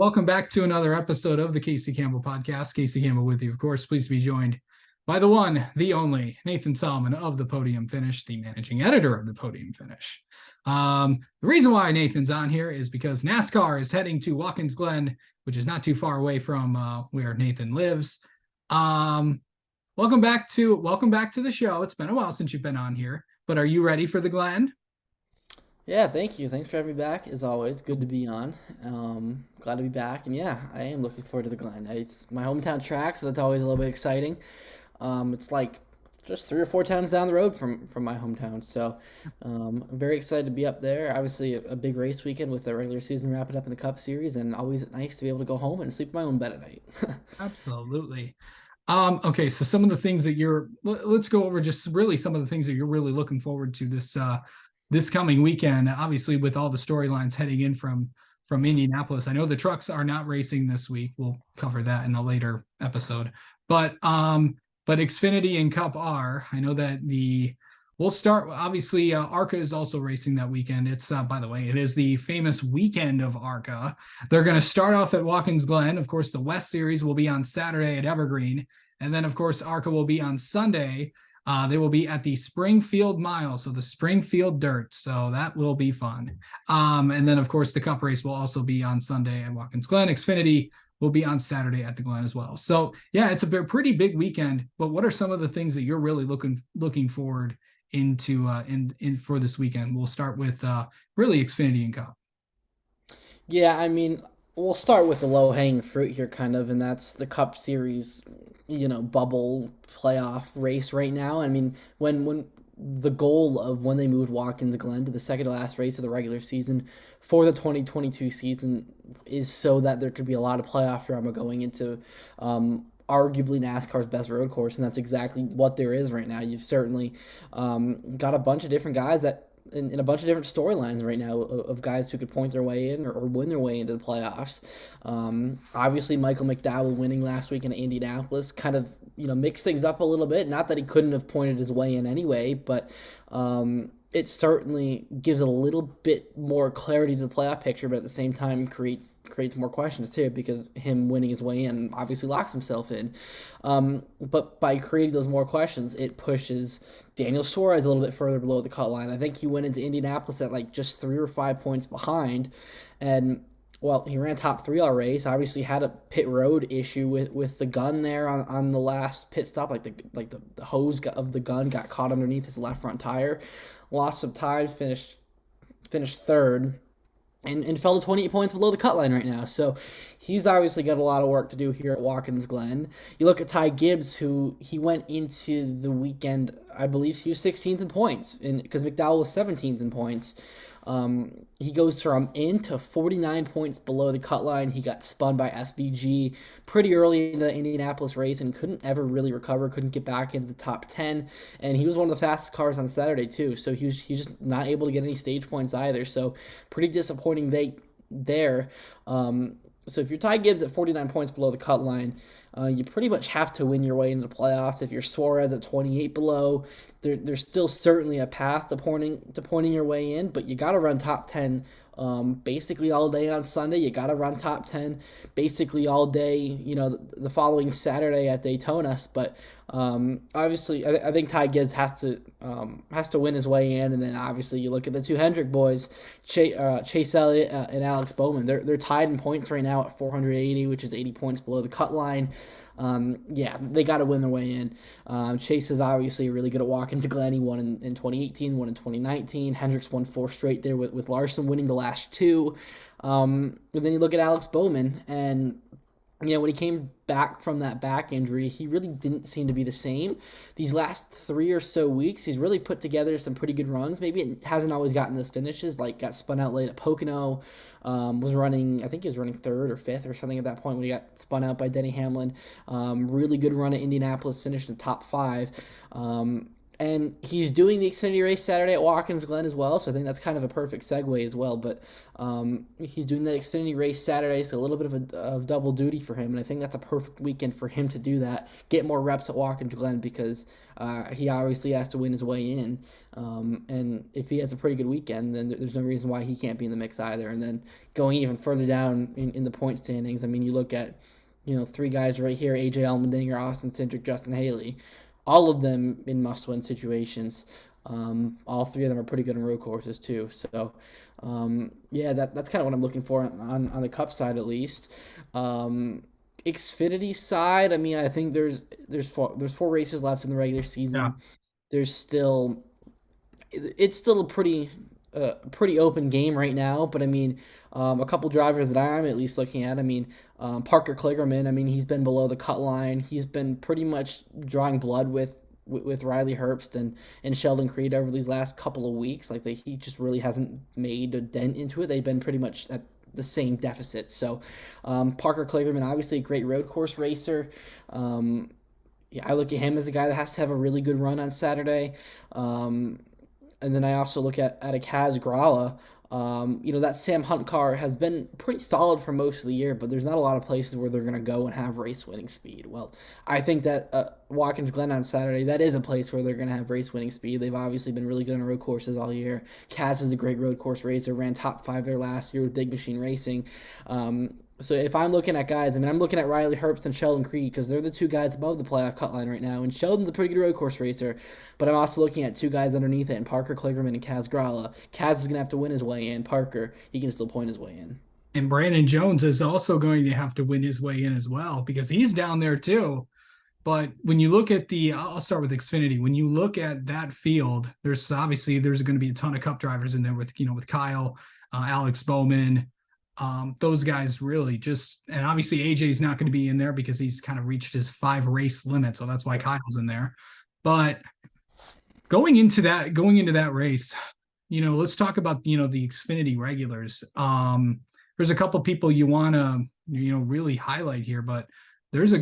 Welcome back to another episode of the Casey Campbell Podcast. Casey Campbell with you, of course. Pleased to be joined by the one, the only, Nathan Solomon of the Podium Finish, the managing editor of the Podium Finish. The reason why Nathan's on here is because NASCAR is heading to Watkins Glen, which is not too far away from where Nathan lives. Welcome back to the show. It's been a while since you've been on here, but are you ready for the Glen? Yeah, thank you. Thanks for having me back. As always, good to be on. Glad to be back, and yeah, I am looking forward to the Glen. It's my hometown track, so that's always a little bit exciting. It's like just 3 or 4 towns down the road from my hometown, so I'm very excited to be up there. Obviously, a big race weekend with the regular season wrapping up in the Cup Series, and always nice to be able to go home and sleep in my own bed at night. Absolutely. Okay, so some of the things that let's go over just really some of the things that you're really looking forward to this coming weekend. Obviously, with all the storylines heading in from Indianapolis. I know the trucks are not racing this week. We'll cover that in a later episode. But Xfinity and Cup are. I know that we'll start. Obviously, ARCA is also racing that weekend. It's by the way, it is the famous weekend of ARCA. They're going to start off at Watkins Glen. Of course, the West Series will be on Saturday at Evergreen, and then of course ARCA will be on Sunday. They will be at the Springfield Mile, so the Springfield Dirt. So that will be fun. And then, of course, the Cup race will also be on Sunday at Watkins Glen. Xfinity will be on Saturday at the Glen as well. So yeah, it's a pretty big weekend. But what are some of the things that you're really looking forward into in for this weekend? We'll start with really Xfinity and Cup. Yeah, I mean, we'll start with the low hanging fruit here, kind of, and that's the Cup Series, bubble playoff race right now. I mean, when the goal of when they moved Watkins Glen to the second to last race of the regular season for the 2022 season is so that there could be a lot of playoff drama going into arguably NASCAR's best road course, and that's exactly what there is right now. You've certainly got a bunch of different guys that in a bunch of different storylines right now of guys who could point their way in or win their way into the playoffs. Obviously, Michael McDowell winning last week in Indianapolis kind of mixed things up a little bit. Not that he couldn't have pointed his way in anyway, but it certainly gives a little bit more clarity to the playoff picture, but at the same time creates more questions too, because him winning his way in obviously locks himself in. But by creating those more questions, it pushes Daniel Suarez a little bit further below the cut line. I think he went into Indianapolis at like just 3 or 5 points behind, and well, he ran top three all race. Obviously, had a pit road issue with the gun there on the last pit stop. The hose of the gun got caught underneath his left front tire. Lost some time, finished third, and fell to 28 points below the cut line right now. So he's obviously got a lot of work to do here at Watkins Glen. You look at Ty Gibbs, who he went into the weekend, I believe he was 16th in points, because McDowell was 17th in points. He goes from in to 49 points below the cut line. He got spun by SVG pretty early in the Indianapolis race and couldn't ever really recover, couldn't get back into the top 10. And he was one of the fastest cars on Saturday too. So he's just not able to get any stage points either. So pretty disappointing there. So if you're Ty Gibbs at 49 points below the cut line, you pretty much have to win your way into the playoffs. If you're Suarez at 28 below, there's still certainly a path to pointing your way in, but you got to run top 10 basically all day on Sunday. You got to run top 10 basically all day, the following Saturday at Daytona. But obviously, I think Ty Gibbs has to win his way in, and then obviously you look at the two Hendrick boys, Chase Elliott and Alex Bowman. They're tied in points right now at 480, which is 80 points below the cut line. Yeah, they got to win their way in. Chase is obviously really good at Watkins Glen. He won in 2018, won in 2019. Hendricks won 4 straight there with Larson winning the last 2. And then you look at Alex Bowman, and when he came back from that back injury, he really didn't seem to be the same. These last 3 or so weeks, he's really put together some pretty good runs. Maybe it hasn't always gotten the finishes, like got spun out late at Pocono, I think he was running third or fifth or something at that point when he got spun out by Denny Hamlin. Really good run at Indianapolis, finished in top 5. And he's doing the Xfinity race Saturday at Watkins Glen as well, so I think that's kind of a perfect segue as well. But he's doing that Xfinity race Saturday, so a little bit of double duty for him, and I think that's a perfect weekend for him to do that, get more reps at Watkins Glen because he obviously has to win his way in. And if he has a pretty good weekend, then there's no reason why he can't be in the mix either. And then going even further down in the point standings, I mean, you look at three guys right here: AJ Allmendinger, Austin Cindric, Justin Haley, all of them in must-win situations. All three of them are pretty good on road courses too. So, yeah, that's kind of what I'm looking for on the Cup side at least. Xfinity side, I mean, I think there's four races left in the regular Yeah. season. There's still it's still a pretty open game right now. But I mean, a couple drivers that I'm at least looking at. I mean, Parker Kligerman. I mean, he's been below the cut line. He's been pretty much drawing blood with Riley Herbst and Sheldon Creed over these last couple of weeks. Like he just really hasn't made a dent into it. They've been pretty much at the same deficit. So Parker Kligerman, obviously a great road course racer. Yeah, I look at him as a guy that has to have a really good run on Saturday. And then I also look at a Kaz Grala. That Sam Hunt car has been pretty solid for most of the year, but there's not a lot of places where they're going to go and have race winning speed. Well, I think that Watkins Glen on Saturday, that is a place where they're going to have race winning speed. They've obviously been really good on road courses all year. Kaz is a great road course racer, ran top 5 there last year with Big Machine Racing. So if I'm looking at guys, I mean, I'm looking at Riley Herbst and Sheldon Creed because they're the two guys above the playoff cut line right now. And Sheldon's a pretty good road course racer, but I'm also looking at two guys underneath it, and Parker Kligerman and Kaz Grala. Kaz is going to have to win his way in. Parker, he can still point his way in. And Brandon Jones is also going to have to win his way in as well because he's down there too. But when you look at I'll start with Xfinity. When you look at that field, there's going to be a ton of Cup drivers in there with Kyle, Alex Bowman, those guys really and obviously AJ's not going to be in there because he's kind of reached his 5 race limit, so that's why Kyle's in there. But going into that race, let's talk about the Xfinity regulars. There's a couple people you want to really highlight here, but there's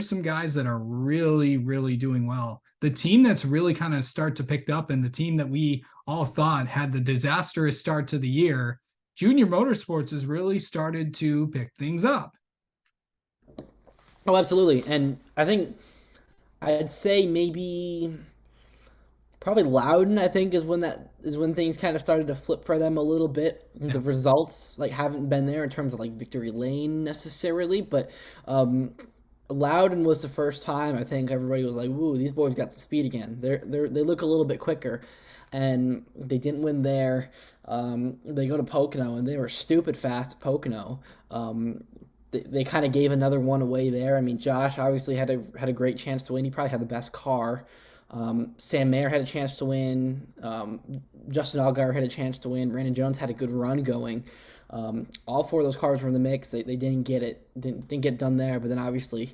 some guys that are really, really doing well. The team that's really kind of start to pick up, and the team that we all thought had the disastrous start to the year, Junior Motorsports has really started to pick things up. Oh, absolutely. And I think I'd say maybe probably Loudon, I think, is when things kind of started to flip for them a little bit. Yeah. The results haven't been there in terms of victory lane necessarily, but Loudon was the first time I think everybody was like, "Ooh, these boys got some speed again. They look a little bit quicker," and they didn't win there. They go to Pocono and they were stupid fast at Pocono. They kind of gave another one away there. I mean, Josh obviously had a great chance to win. He probably had the best car. Sam Mayer had a chance to win. Justin Allgaier had a chance to win. Brandon Jones had a good run going. All 4 of those cars were in the mix. They didn't get it. Didn't get done there. But then obviously,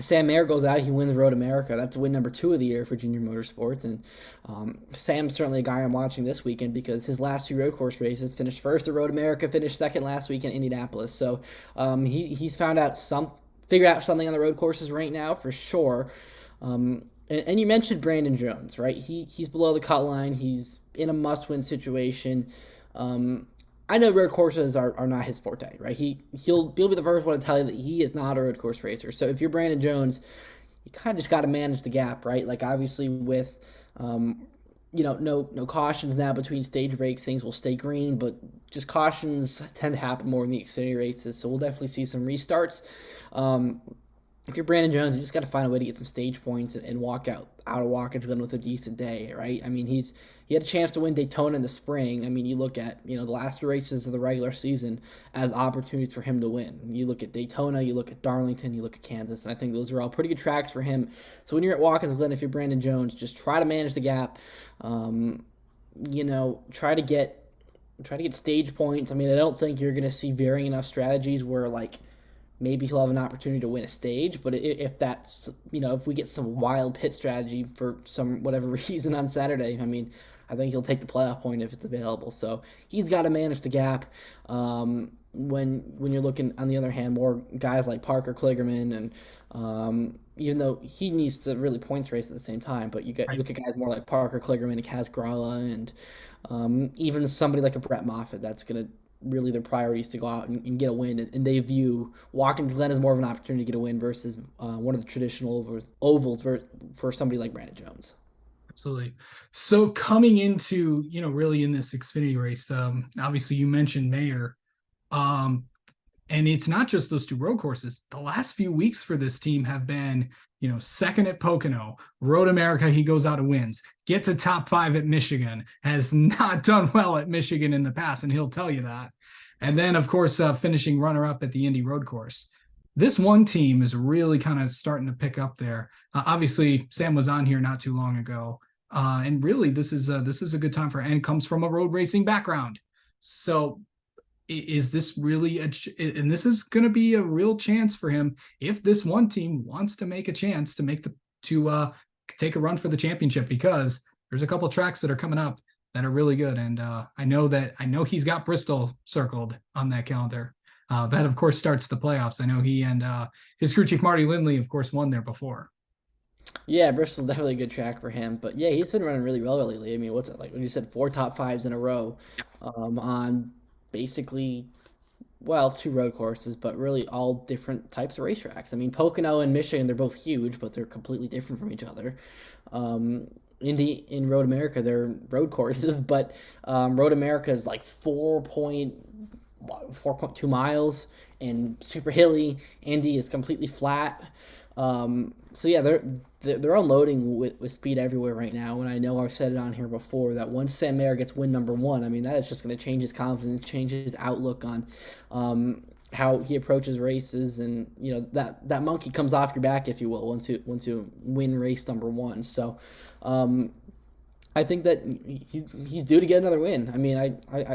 Sam Mayer goes out. He wins Road America. That's win number 2 of the year for Junior Motorsports. And Sam's certainly a guy I'm watching this weekend because his last 2 road course races, finished first at Road America, finished second last week in Indianapolis. So he's figured out something on the road courses right now for sure. And you mentioned Brandon Jones, right? He's below the cut line. He's in a must-win situation. I know road courses are not his forte, right? He'll be the first one to tell you that he is not a road course racer. So if you're Brandon Jones, you kind of just got to manage the gap, right? Obviously with no cautions now between stage breaks, things will stay green, but just cautions tend to happen more in the Xfinity races. So we'll definitely see some restarts. If you're Brandon Jones, you just got to find a way to get some stage points and walk out of Watkins Glen with a decent day, right? I mean, he had a chance to win Daytona in the spring. I mean, you look at the last 3 races of the regular season as opportunities for him to win. You look at Daytona, you look at Darlington, you look at Kansas, and I think those are all pretty good tracks for him. So when you're at Watkins Glen, if you're Brandon Jones, just try to manage the gap. Try to get stage points. I mean, I don't think you're going to see varying enough strategies where maybe he'll have an opportunity to win a stage, but if that's, if we get some wild pit strategy for some whatever reason on Saturday, I mean, I think he'll take the playoff point if it's available. So he's got to manage the gap. when you're looking on the other hand, more guys like Parker Kligerman and even though he needs to really points race at the same time, but you Right. look at guys more like Parker Kligerman and Kaz Grala and even somebody like a Brett Moffitt that's gonna really their priority is to go out and get a win, and they view Watkins Glen as more of an opportunity to get a win versus one of the traditional ovals for somebody like Brandon Jones. Absolutely. So coming into, really in this Xfinity race, obviously you mentioned Mayer. Um, and it's not just those two road courses. The last few weeks for this team have been, second at Pocono, Road America, he goes out and wins, gets a top 5 at Michigan, has not done well at Michigan in the past, and he'll tell you that. And then, of course, finishing runner up at the Indy Road Course. This one team is really kind of starting to pick up there. Obviously, Sam was on here not too long ago, and really, this is a good time for, and comes from a road racing background. So is this really and this is going to be a real chance for him if this one team wants to make a chance to take a run for the championship, because there's a couple tracks that are coming up that are really good, and I know he's got Bristol circled on that calendar. That of course starts the playoffs. I know he and his crew chief Marty Lindley of course won there before. Yeah, Bristol's definitely a good track for him. But yeah, he's been running really well lately. I mean, what's it like? When you said four top fives in a row on basically, well, two road courses, but really all different types of racetracks. I mean, Pocono and Michigan, they're both huge, but they're completely different from each other. In Road America, they're road courses, but Road America is like 4.2 miles and super hilly. Indy is completely flat. So yeah, they're unloading with speed everywhere right now. And I know I've said it on here before that once Sam Mayer gets win number one, I mean that is just going to change his confidence, change his outlook on how he approaches races, and that monkey comes off your back, if you will, once you win race number one. So. I think that he's due to get another win. I mean, I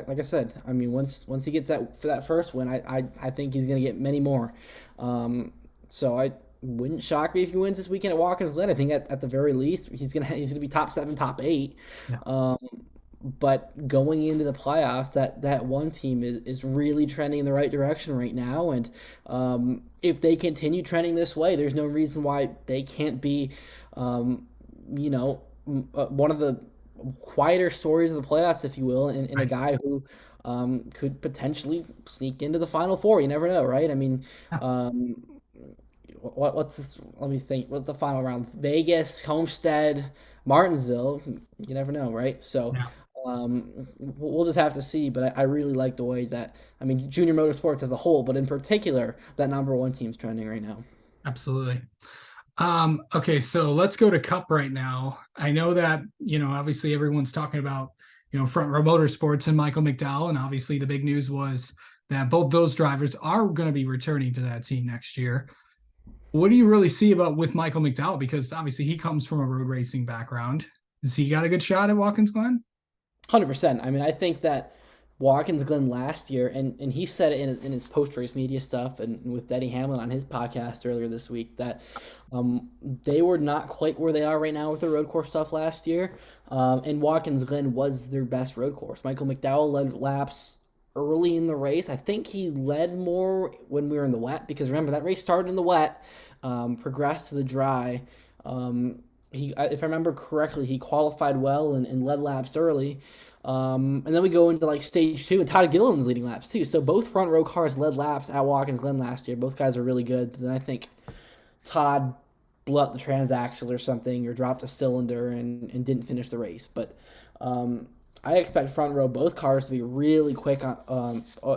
like I said, I mean once he gets that first win, I think he's gonna get many more. So I wouldn't shock me if he wins this weekend at Watkins Glen. I think at the very least he's gonna be top 7, top 8. Yeah. But going into the playoffs, that one team is really trending in the right direction right now, and if they continue trending this way, there's no reason why they can't be, one of the quieter stories of the playoffs, if you will, and a Right. guy who could potentially sneak into the Final Four. You never know, right? I mean, Yeah. what's this? Let me think. What's the final round? Vegas, Homestead, Martinsville. You never know, right? So Yeah. we'll just have to see. But I really like the way that, I mean, junior motorsports as a whole, but in particular, that number one team's trending right now. Absolutely. Okay, so let's go to Cup right now. I know that, obviously everyone's talking about, Front Row Motorsports and Michael McDowell, and obviously the big news was that both those drivers are going to be returning to that team next year. What do you really see about with Michael McDowell? Because obviously he comes from a road racing background. Has he got a good shot at Watkins Glen? 100%. I mean, I think that Watkins Glen last year, and he said it in his post race media stuff and with Denny Hamlin on his podcast earlier this week, that they were not quite where they are right now with the road course stuff last year. And Watkins Glen was their best road course. Michael McDowell led laps early in the race. I think he led more when we were in the wet, because remember that race started in the wet, progressed to the dry. If I remember correctly, he qualified well and led laps early. And then we go into like stage 2, and Todd Gilliland's leading laps too. So both front row cars led laps at Watkins Glen last year. Both guys are really good. But then I think Todd blew up the transaxle or something, or dropped a cylinder and didn't finish the race. But I expect front row both cars to be really quick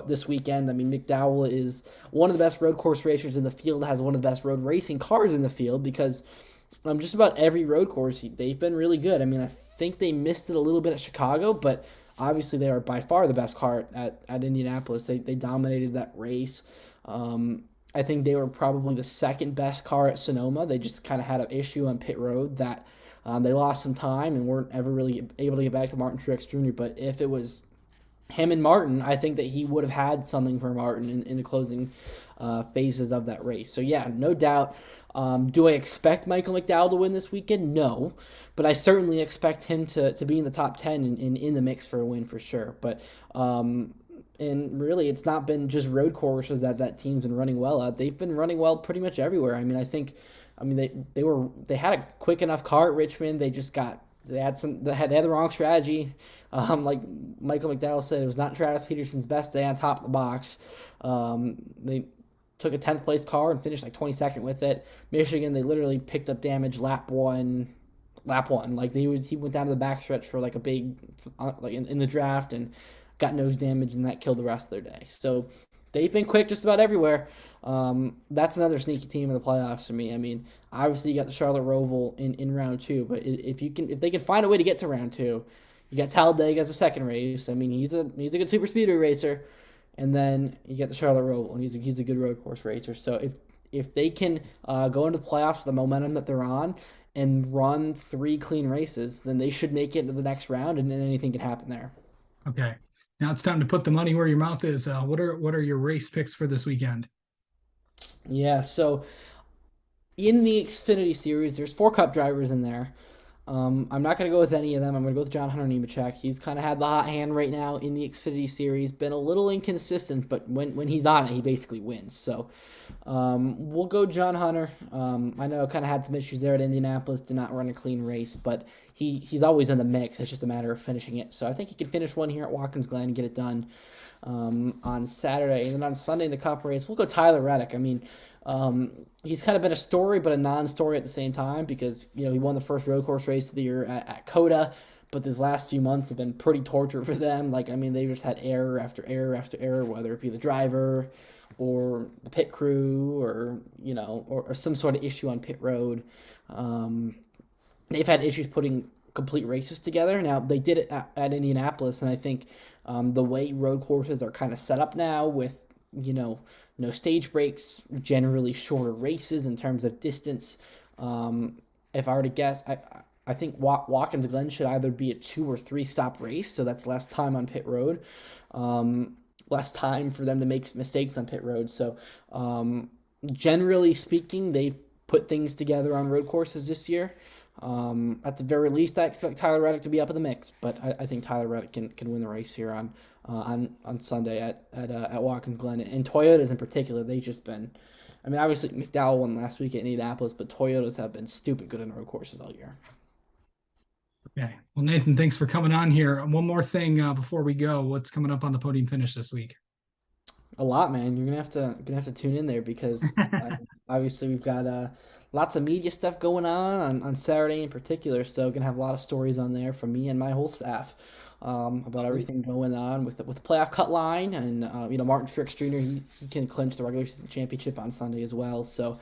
this weekend. I mean, McDowell is one of the best road course racers in the field, has one of the best road racing cars in the field, because just about every road course they've been really good. I mean, I think they missed it a little bit at Chicago, but obviously they are by far the best car at Indianapolis. They dominated that race. I think they were probably the second best car at Sonoma. They just kind of had an issue on pit road that they lost some time and weren't ever really able to get back to Martin Truex Jr. But if it was him and Martin, I think that he would have had something for Martin in the closing phases of that race. So yeah, no doubt. Do I expect Michael McDowell to win this weekend? No, but I certainly expect him to be in the top 10 and in the mix for a win for sure. But And really, it's not been just road courses that team's been running well at. They've been running well pretty much everywhere. I mean, they had a quick enough car at Richmond. They had the wrong strategy. Like Michael McDowell said, it was not Travis Peterson's best day on top of the box. They took a 10th place car and finished like 22nd with it. Michigan, they literally picked up damage lap one. Like he went down to the backstretch for like a big like in the draft and got nose damage, and that killed the rest of their day. So they've been quick just about everywhere. That's another sneaky team in the playoffs for me. I mean, obviously you got the Charlotte Roval in round two, but if they can find a way to get to round two, you got Talladega as a second race. I mean, he's a good super speedway racer, and then you get the Charlotte Roval, and he's a good road course racer. So if they can go into the playoffs with the momentum that they're on and run 3 clean races, then they should make it into the next round, and then anything can happen there. Okay. Now it's time to put the money where your mouth is. What are your race picks for this weekend? Yeah, so in the Xfinity Series, there's 4 Cup drivers in there. I'm not going to go with any of them. I'm going to go with John Hunter Nemechek. He's kind of had the hot hand right now in the Xfinity Series. Been a little inconsistent, but when he's on it, he basically wins. So we'll go John Hunter. I know kind of had some issues there at Indianapolis, did not run a clean race, but he's always in the mix. It's just a matter of finishing it. So I think he can finish one here at Watkins Glen and get it done on Saturday. And then on Sunday in the Cup race, we'll go Tyler Reddick. I mean, he's kind of been a story, but a non-story at the same time because, he won the first road course race of the year at COTA, but these last few months have been pretty torture for them. Like, I mean, they just had error after error after error, whether it be the driver or the pit crew or some sort of issue on pit road. They've had issues putting complete races together. Now, they did it at Indianapolis, and I think the way road courses are kind of set up now with, no stage breaks, generally shorter races in terms of distance. If I were to guess, I think Watkins Glen should either be a 2 or 3 stop race, so that's less time on pit road, less time for them to make mistakes on pit road. So generally speaking, they've put things together on road courses this year. At the very least, I expect Tyler Reddick to be up in the mix, but I think Tyler Reddick can win the race here on Sunday at Watkins Glen. And Toyotas in particular, they've just been. I mean, obviously McDowell won last week at Indianapolis, but Toyotas have been stupid good in road courses all year. Okay. Well, Nathan, thanks for coming on here. One more thing before we go. What's coming up on the podium finish this week? A lot, man. You're gonna have to tune in there because obviously we've got lots of media stuff going on Saturday in particular. So gonna have a lot of stories on there from me and my whole staff about everything going on with the playoff cut line, and Martin Truex Jr. He can clinch the regular season championship on Sunday as well. So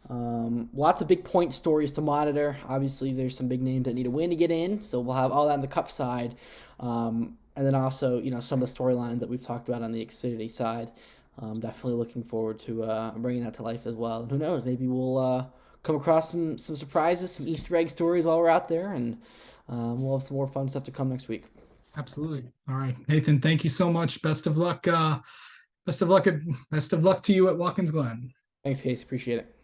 lots of big point stories to monitor. Obviously, there's some big names that need a win to get in, so we'll have all that on the Cup side. And then also, some of the storylines that we've talked about on the Xfinity side. Definitely looking forward to bringing that to life as well. And who knows, maybe we'll come across some surprises, some Easter egg stories while we're out there, and we'll have some more fun stuff to come next week. Absolutely. All right, Nathan, thank you so much. Best of luck. Best of luck to you at Watkins Glen. Thanks, Case. Appreciate it.